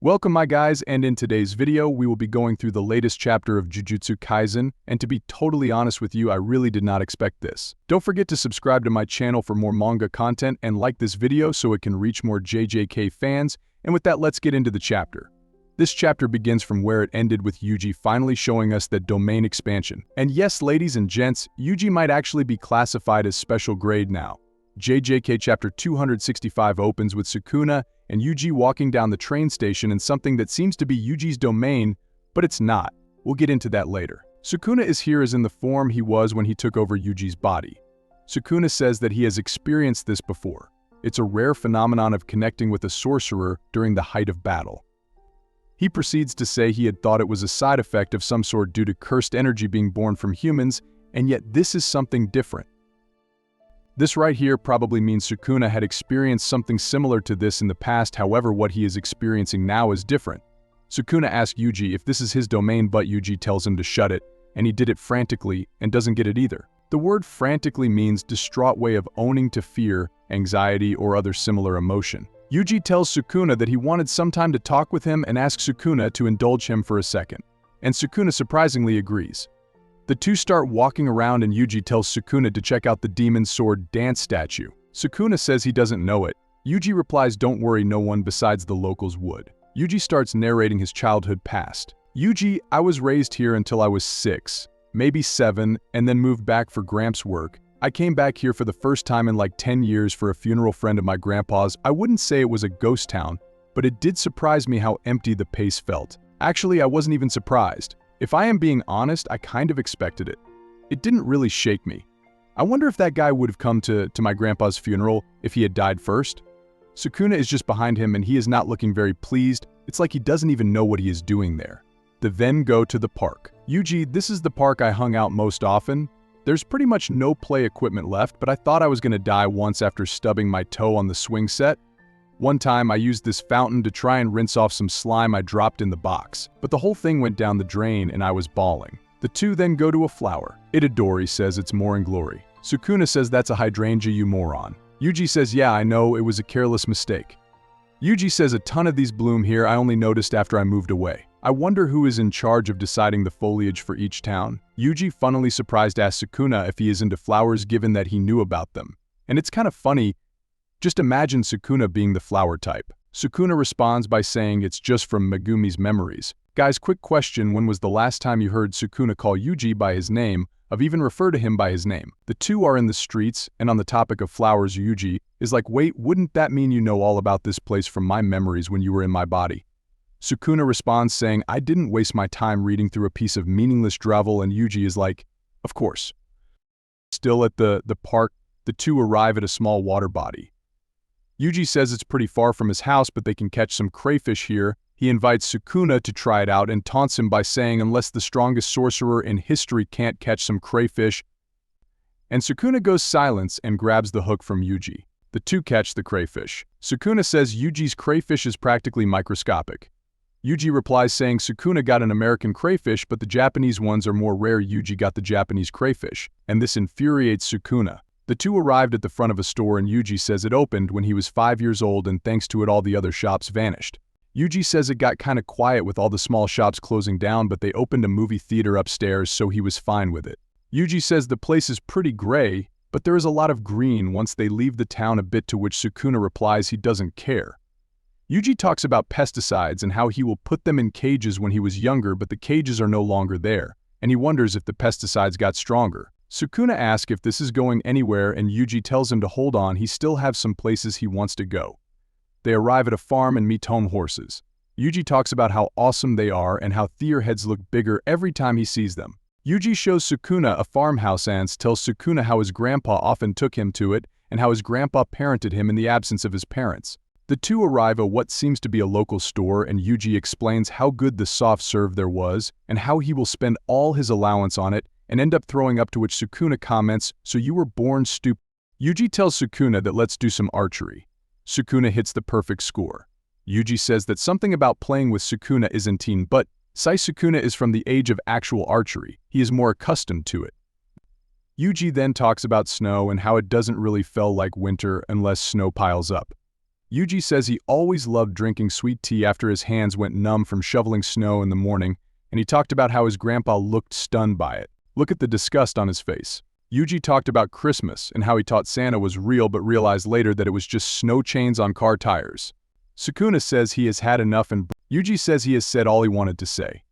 Welcome my guys, and in today's video we will be going through the latest chapter of Jujutsu Kaisen, and to be totally honest with you, I really did not expect this. Don't forget to subscribe to my channel for more manga content and like this video so it can reach more JJK fans, and with that let's get into the chapter. This chapter begins from where it ended with Yuji finally showing us that domain expansion. And yes, ladies and gents, Yuji might actually be classified as special grade now. JJK chapter 265 opens with Sukuna and Yuji walking down the train station in something that seems to be Yuji's domain, but it's not. We'll get into that later. Sukuna is here as in the form he was when he took over Yuji's body. Sukuna says that he has experienced this before. It's a rare phenomenon of connecting with a sorcerer during the height of battle. He proceeds to say he had thought it was a side effect of some sort due to cursed energy being born from humans, and yet this is something different. This right here probably means Sukuna had experienced something similar to this in the past, however what he is experiencing now is different. Sukuna asks Yuji if this is his domain, but Yuji tells him to shut it, and he did it frantically and doesn't get it either. The word frantically means distraught way of owning to fear, anxiety, or other similar emotion. Yuji tells Sukuna that he wanted some time to talk with him and asks Sukuna to indulge him for a second, and Sukuna surprisingly agrees. The two start walking around and Yuji tells Sukuna to check out the demon sword dance statue. Sukuna says he doesn't know it. Yuji replies, "Don't worry, no one besides the locals would." Yuji starts narrating his childhood past. "Yuji, I was raised here until I was 6, maybe 7, and then moved back for Gramps' work. I came back here for the first time in like 10 years for a funeral friend of my grandpa's. I wouldn't say it was a ghost town, but it did surprise me how empty the place felt. Actually, I wasn't even surprised. If I am being honest, I kind of expected it. It didn't really shake me. I wonder if that guy would have come to my grandpa's funeral if he had died first." Sukuna is just behind him and he is not looking very pleased. It's like he doesn't even know what he is doing there. They then go to the park. "Yuji, this is the park I hung out most often. There's pretty much no play equipment left, but I thought I was gonna die once after stubbing my toe on the swing set. One time I used this fountain to try and rinse off some slime I dropped in the box, but the whole thing went down the drain and I was bawling." The two then go to a flower. Itadori says it's Morning Glory. Sukuna says that's a hydrangea, you moron. Yuji says, "Yeah, I know, it was a careless mistake." Yuji says, "A ton of these bloom here, I only noticed after I moved away. I wonder who is in charge of deciding the foliage for each town." Yuji, funnily surprised, asks Sukuna if he is into flowers given that he knew about them. And it's kind of funny. Just imagine Sukuna being the flower type. Sukuna responds by saying it's just from Megumi's memories. Guys, quick question, when was the last time you heard Sukuna call Yuji by his name, or even refer to him by his name? The two are in the streets, and on the topic of flowers, Yuji is like, "Wait, wouldn't that mean you know all about this place from my memories when you were in my body?" Sukuna responds saying, "I didn't waste my time reading through a piece of meaningless drivel," and Yuji is like, "Of course." Still at the park, the two arrive at a small water body. Yuji says it's pretty far from his house, but they can catch some crayfish here. He invites Sukuna to try it out and taunts him by saying unless the strongest sorcerer in history can't catch some crayfish. And Sukuna goes silent and grabs the hook from Yuji. The two catch the crayfish. Sukuna says Yuji's crayfish is practically microscopic. Yuji replies saying Sukuna got an American crayfish, but the Japanese ones are more rare. Yuji got the Japanese crayfish, and this infuriates Sukuna. The two arrived at the front of a store and Yuji says it opened when he was 5 years old, and thanks to it all the other shops vanished. Yuji says it got kinda quiet with all the small shops closing down, but they opened a movie theater upstairs, so he was fine with it. Yuji says the place is pretty gray, but there is a lot of green once they leave the town a bit, to which Sukuna replies he doesn't care. Yuji talks about pesticides and how he will put them in cages when he was younger, but the cages are no longer there, and he wonders if the pesticides got stronger. Sukuna asks if this is going anywhere and Yuji tells him to hold on, he still have some places he wants to go. They arrive at a farm and meet home horses. Yuji talks about how awesome they are and how their heads look bigger every time he sees them. Yuji shows Sukuna a farmhouse and tells Sukuna how his grandpa often took him to it and how his grandpa parented him in the absence of his parents. The two arrive at what seems to be a local store and Yuji explains how good the soft serve there was and how he will spend all his allowance on it and end up throwing up, to which Sukuna comments, "So you were born stupid." Yuji tells Sukuna that let's do some archery. Sukuna hits the perfect score. Yuji says that something about playing with Sukuna isn't teen, but Sukuna is from the age of actual archery. He is more accustomed to it. Yuji then talks about snow and how it doesn't really feel like winter unless snow piles up. Yuji says he always loved drinking sweet tea after his hands went numb from shoveling snow in the morning, and he talked about how his grandpa looked stunned by it. Look at the disgust on his face. Yuji talked about Christmas and how he thought Santa was real but realized later that it was just snow chains on car tires. Sukuna says he has had enough and Yuji says he has said all he wanted to say.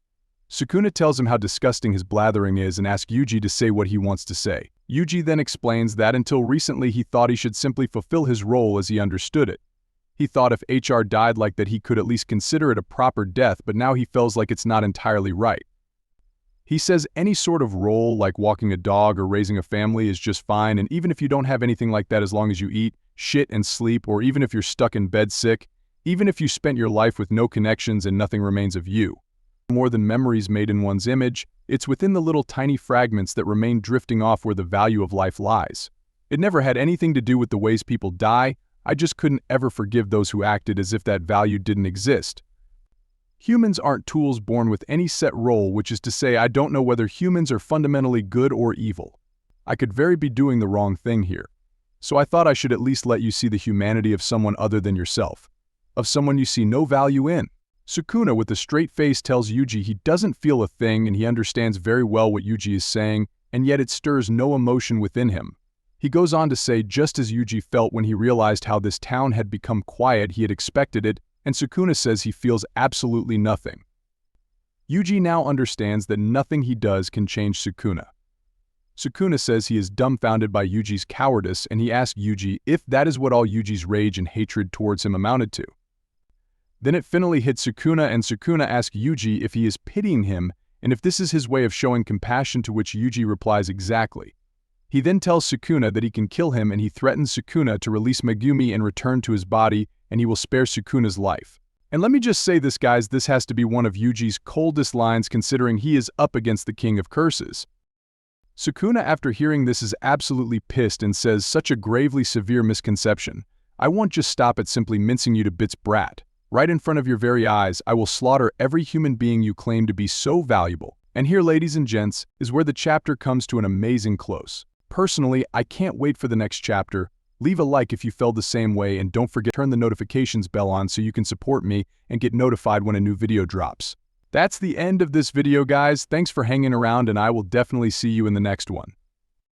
Sukuna tells him how disgusting his blathering is and asks Yuji to say what he wants to say. Yuji then explains that until recently he thought he should simply fulfill his role as he understood it. He thought if HR died like that he could at least consider it a proper death, but now he feels like it's not entirely right. He says any sort of role like walking a dog or raising a family is just fine, and even if you don't have anything like that, as long as you eat, shit and sleep, or even if you're stuck in bed sick, even if you spent your life with no connections and nothing remains of you. More than memories made in one's image, it's within the little tiny fragments that remain drifting off where the value of life lies. It never had anything to do with the ways people die. I just couldn't ever forgive those who acted as if that value didn't exist. Humans aren't tools born with any set role, which is to say I don't know whether humans are fundamentally good or evil. I could very be doing the wrong thing here. So I thought I should at least let you see the humanity of someone other than yourself. Of someone you see no value in. Sukuna with a straight face tells Yuji he doesn't feel a thing and he understands very well what Yuji is saying, and yet it stirs no emotion within him. He goes on to say just as Yuji felt when he realized how this town had become quiet, he had expected it, and Sukuna says he feels absolutely nothing. Yuji now understands that nothing he does can change Sukuna. Sukuna says he is dumbfounded by Yuji's cowardice, and he asks Yuji if that is what all Yuji's rage and hatred towards him amounted to. Then it finally hits Sukuna, and Sukuna asks Yuji if he is pitying him and if this is his way of showing compassion, to which Yuji replies exactly. He then tells Sukuna that he can kill him, and he threatens Sukuna to release Megumi and return to his body, and he will spare Sukuna's life. And let me just say this, guys, this has to be one of Yuji's coldest lines considering he is up against the King of Curses. Sukuna, after hearing this, is absolutely pissed and says, such a gravely severe misconception. I won't just stop at simply mincing you to bits, brat. Right in front of your very eyes, I will slaughter every human being you claim to be so valuable. And here, ladies and gents, is where the chapter comes to an amazing close. Personally, I can't wait for the next chapter. Leave a like if you felt the same way, and don't forget to turn the notifications bell on so you can support me and get notified when a new video drops. That's the end of this video, guys. Thanks for hanging around, and I will definitely see you in the next one.